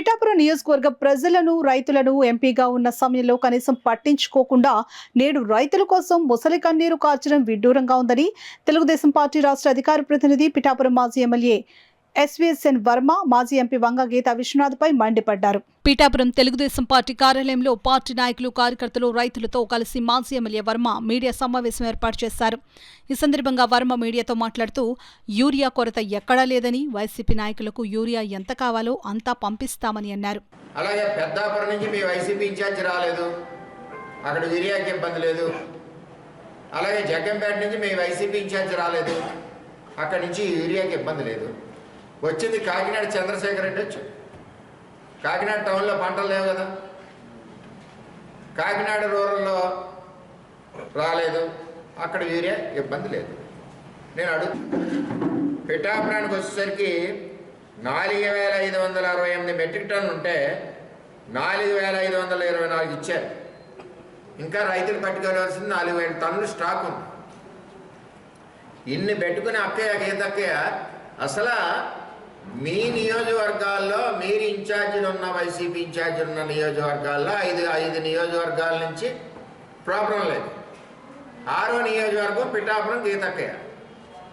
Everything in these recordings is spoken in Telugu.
పిఠాపురం నియోజకవర్గ ప్రజలను రైతులను ఎంపీగా ఉన్న సమయంలో కనీసం పట్టించుకోకుండా నేడు రైతుల కోసం ముసలి కన్నీరు కార్చడం విడ్డూరంగా ఉందని తెలుగుదేశం పార్టీ రాష్ట్ర అధికార ప్రతినిధి పిఠాపురం మాజీ ఎమ్మెల్యే ఎస్వీఎస్ఎన్ వర్మ మాజీ ఎంపీ వంగ గీతా విశ్వనాథ్పై మండిపడ్డారు. పిఠాపురం తెలుగుదేశం పార్టీ కార్యాలయంలో పార్టీ నాయకులు కార్యకర్తలు రైతులతో కలిసి మాజీ ఎమ్మెల్యే వర్మ మీడియా సమావేశం ఏర్పాటు చేశారు. ఈ సందర్భంగా వర్మ మీడియాతో మాట్లాడుతూ యూరియా కొరత ఎక్కడా లేదని, వైసీపీ నాయకులకు యూరియా ఎంత కావాలో అంతా పంపిస్తామని అన్నారు. అలాగే పెద్దాపురం నుంచి మీ వైసీపీ ఇన్ఛార్జ్ రాలేదు, అక్కడ యూరియాకి ఇబ్బంది లేదు. అలాగే జగ్గంపేట నుంచి మీ వైసీపీ ఇన్ఛార్జ్ రాలేదు, అక్కడి నుంచి యూరియాకి ఇబ్బంది లేదు. వచ్చింది కాకినాడ చంద్రశేఖర్ రెడ్డి వచ్చి కాకినాడ టౌన్లో పంటలు లేవు కదా, కాకినాడ రూరల్లో రాలేదు, అక్కడ యూరియా ఇబ్బంది లేదు. నేను పిఠాపురానికి వచ్చేసరికి 4568 మెట్రిక్ టన్నులు ఉంటే 4524 ఇచ్చారు. ఇంకా రైతులు పట్టుకోవాల్సింది 4000 టన్నులు స్టాక్ ఉంది. ఇన్ని పెట్టుకుని గీతక్కయ్య అసలు మీ నియోజకవర్గాల్లో మీరు ఇన్ఛార్జీలు ఉన్న వైసీపీ ఇన్ఛార్జీలు ఉన్న నియోజకవర్గాల్లో ఐదు నియోజకవర్గాల నుంచి ప్రాబ్లం లేదు. 6వ నియోజకవర్గం పిఠాపురం గీతక్కయ్య.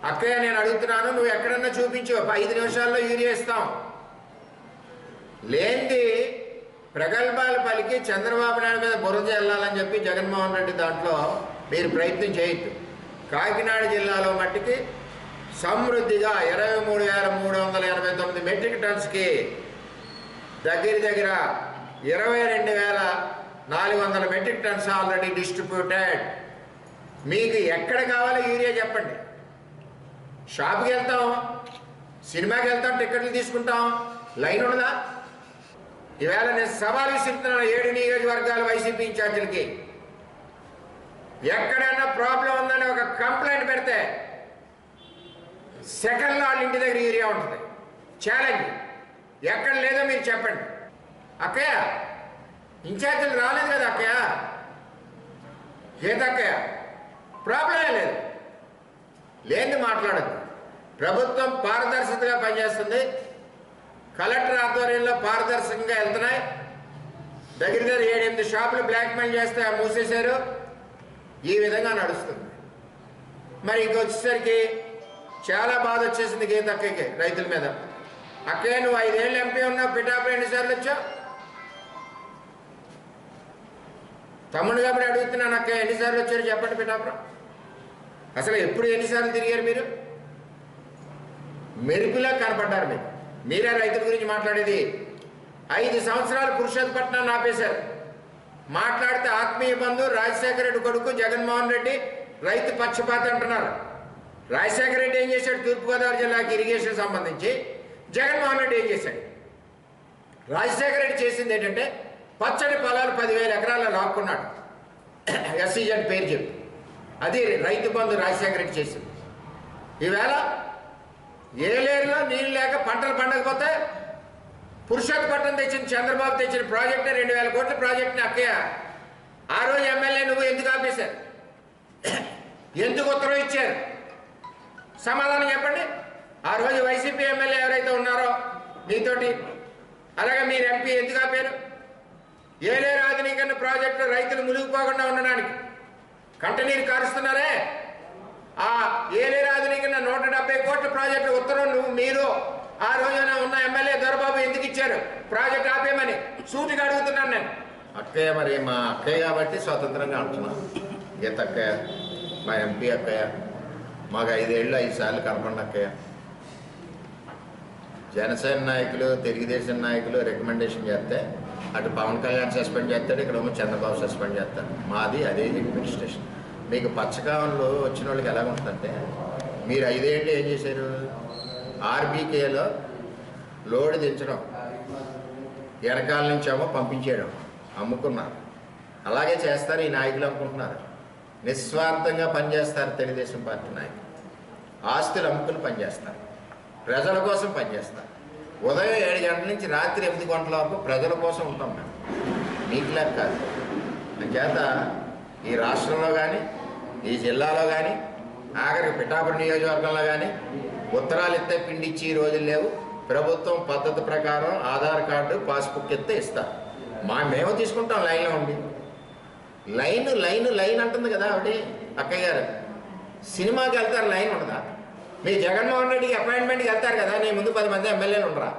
అక్కయ్య నేను అడుగుతున్నాను, నువ్వు ఎక్కడన్నా చూపించు, 5 నిమిషాల్లో యూరియా ఇస్తాం. లేనిది ప్రగల్భాలు పలికి చంద్రబాబు నాయుడు మీద బురద వెళ్ళాలని చెప్పి జగన్మోహన్ రెడ్డి దాంట్లో మీరు ప్రయత్నం చేయొద్దు. కాకినాడ జిల్లాలో మట్టికి సమృద్ధిగా 23,389 మెట్రిక్ టన్స్కి దగ్గర 22,400 మెట్రిక్ టన్స్ ఆల్రెడీ డిస్ట్రిబ్యూటెడ్. మీకు ఎక్కడ కావాలో యూరియా చెప్పండి. షాప్కి వెళ్తాం, సినిమాకి వెళ్తాం, టికెట్లు తీసుకుంటాం, లైన్ ఉండదా? ఈవేళ నేను సవాల్ విసురుతున్నాను 7 నియోజకవర్గాల వైసీపీ ఇన్ఛార్జీలకి. ఎక్కడైనా ప్రాబ్లం ఉందని ఒక కంప్లైంట్ పెడితే సెకండ్లో వాళ్ళ ఇంటి దగ్గర యూరియా ఉంటుంది. ఛాలెంజ్. ఎక్కడ లేదో మీరు చెప్పండి. అక్కయ్య ఇన్ఛార్జీలు రాలేదు కదా అక్కయ్య, గీతక్కయ్య ప్రాబ్లమే లేదు. లేని మాట్లాడదు. ప్రభుత్వం పారదర్శకతగా పనిచేస్తుంది. కలెక్టర్ ఆధ్వర్యంలో పారదర్శకంగా వెళ్తున్నాయి. దగ్గర 7-8 షాపులు బ్లాక్మెయిల్ చేస్తే మూసేశారు. ఈ విధంగా నడుస్తుంది. మరి ఇంకొచ్చేసరికి చాలా బాధ వచ్చేసింది గీతక్కయ్యకి రైతుల మీద. అక్కయ్య నువ్వు 5 ఏళ్ళు ఎంపీ ఉన్నావు, పిఠాపురం ఎన్నిసార్లు వచ్చావు? తమ్ముడు కాబట్టి అడుగుతున్నాను, అక్కయ్య ఎన్నిసార్లు వచ్చారు చెప్పండి పిఠాపురం? అసలు ఎప్పుడు ఎన్నిసార్లు తిరిగారు మీరు? మెరుపులా కనపడ్డారు మీరు. మీరే రైతుల గురించి మాట్లాడేది. 5 సంవత్సరాలు పురుషోత్తపట్నాన్ని ఆపేశారు. మాట్లాడితే ఆత్మీయ బంధు రాజశేఖర రెడ్డి కొడుకు జగన్మోహన్ రెడ్డి రైతు పక్షపాతి అంటున్నారు. రాజశేఖర రెడ్డి ఏం చేశాడు? తూర్పుగోదావరి జిల్లాకి ఇరిగేషన్ సంబంధించి. జగన్మోహన్ రెడ్డి ఏం చేశాడు? రాజశేఖర రెడ్డి చేసింది ఏంటంటే పచ్చడి పొలాలు 10,000 ఎకరాల్లో లాక్కున్నాడు, ఎస్సీజెడ్ పేరు చెప్పి. అది రైతు బంధు రాజశేఖర రెడ్డి చేసింది. ఈవేళ ఏలేరులో నీళ్ళు లేక పంటలు పండకపోతే పురుషోత్తపట్నం తెచ్చిన చంద్రబాబు తెచ్చిన ప్రాజెక్టే 2,000 కోట్ల ప్రాజెక్ట్ని అక్కయ్య ఆ రోజు ఎమ్మెల్యే నువ్వు ఎందుకు ఆపేశారు? ఎందుకు ఉత్తరం ఇచ్చారు? సమాధానం చెప్పండి. ఆ రోజు వైసీపీ ఎమ్మెల్యే ఎవరైతే ఉన్నారో మీతోటి, అలాగే మీరు ఎంపీ ఎందుకు ఆపారు? ఏలేరు ఆధునీకరణ ప్రాజెక్టు రైతులు మునిగిపోకుండా ఉండడానికి కంటనీరు కారుస్తున్నారే. ఆ ఏలేరు ఆధునీకరణ 170 కోట్ల ప్రాజెక్టు ఉత్తరం మీరు ఆ రోజున ఉన్న ఎమ్మెల్యే దొరబాబు ఎందుకు ఇచ్చారు? ప్రాజెక్ట్ ఆపేయమని సూటిగా అడుగుతున్నాను నేను. అక్కయ్య మరి మా అక్కయ్య కాబట్టి స్వతంత్రంగా అంటున్నాను. గీతక్కయ్య మా ఎంపీ అక్కయ్య, మాకు 5 ఏళ్ళు 5 సార్లు కనపడిన అక్కయ్య. జనసేన నాయకులు తెలుగుదేశం నాయకులు రికమెండేషన్ చేస్తే అటు పవన్ కళ్యాణ్ సస్పెండ్ చేస్తాడు, ఇక్కడ చంద్రబాబు సస్పెండ్ చేస్తాడు. మాది అదే అడ్మినిస్ట్రేషన్. మీకు పచ్చకాలంలో వచ్చిన వాళ్ళకి ఎలా ఉంటుందంటే, మీరు 5 ఏళ్ళు ఏం చేశారు? ఆర్బీకేలో లోడ్ దించడం, వెనకాల నుంచేమో పంపించేయడం, అమ్ముకున్నారు. అలాగే చేస్తారు ఈ నాయకులు అనుకుంటున్నారు. నిస్వార్థంగా పనిచేస్తారు తెలుగుదేశం పార్టీ నాయకులు. ఆస్తులు అమ్ముకుని పనిచేస్తారు, ప్రజల కోసం పనిచేస్తారు. ఉదయం 7 గంటల నుంచి రాత్రి 8 గంటల వరకు ప్రజల కోసం ఉంటాం మేము, మీకులా కాదు. అంచేత ఈ రాష్ట్రంలో కానీ ఈ జిల్లాలో కానీ ఆఖరికి పిఠాపురం నియోజకవర్గంలో కానీ ఉత్తరాలు ఇస్తే పిండిచ్చి రోజులు లేవు. ప్రభుత్వం పద్ధతి ప్రకారం ఆధార్ కార్డు పాస్బుక్ ఎత్తే ఇస్తారు. మేము తీసుకుంటాం లైన్లో ఉండి. లైన్ అంటుంది కదా ఆవిడ అక్కయ్య గారు. సినిమాకి వెళ్తారు, లైన్ ఉండదా? మీ జగన్మోహన్ రెడ్డికి అపాయింట్మెంట్కి వెళ్తారు కదా, నీ ముందు 10 మంది ఎమ్మెల్యేలు ఉండరా?